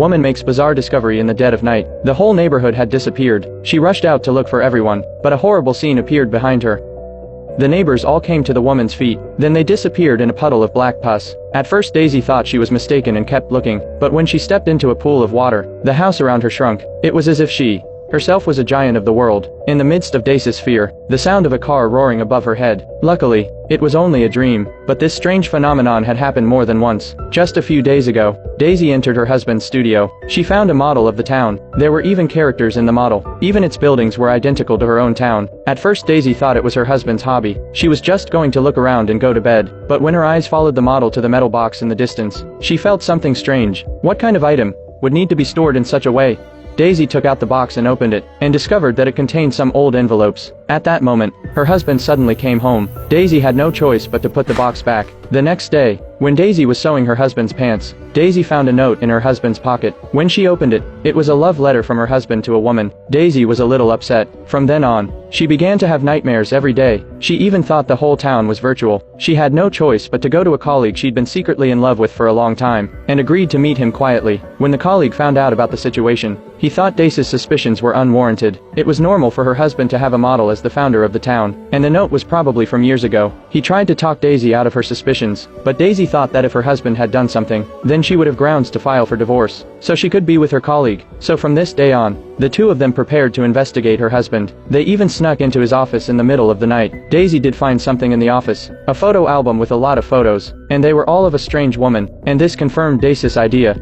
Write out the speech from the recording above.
Woman makes bizarre discovery in the dead of night. The whole neighborhood had disappeared. She rushed out to look for everyone, but a horrible scene appeared behind her. The neighbors all came to the woman's feet, then they disappeared in a puddle of black pus. At first Daisy thought she was mistaken and kept looking, but when she stepped into a pool of water, the house around her shrunk. It was as if she herself was a giant of the world. In the midst of Daisy's fear, the sound of a car roaring above her head. Luckily, it was only a dream, but this strange phenomenon had happened more than once. Just a few days ago, Daisy entered her husband's studio. She found a model of the town. There were even characters in the model. Even its buildings were identical to her own town. At first Daisy thought it was her husband's hobby. She was just going to look around and go to bed, but when her eyes followed the model to the metal box in the distance, she felt something strange. What kind of item would need to be stored in such a way? Daisy took out the box and opened it, and discovered that it contained some old envelopes. At that moment, her husband suddenly came home. Daisy had no choice but to put the box back. The next day, when Daisy was sewing her husband's pants, Daisy found a note in her husband's pocket. When she opened it, it was a love letter from her husband to a woman. Daisy was a little upset. From then on, she began to have nightmares every day. She even thought the whole town was virtual. She had no choice but to go to a colleague she'd been secretly in love with for a long time, and agreed to meet him quietly. When the colleague found out about the situation, he thought Daisy's suspicions were unwarranted. It was normal for her husband to have a model as the founder of the town, and the note was probably from years ago. He tried to talk Daisy out of her suspicions, but Daisy thought that if her husband had done something, then she would have grounds to file for divorce, so she could be with her colleague. So from this day on, the two of them prepared to investigate her husband. They even snuck into his office in the middle of the night. Daisy did find something in the office, a photo album with a lot of photos, and they were all of a strange woman, and this confirmed Daisy's idea.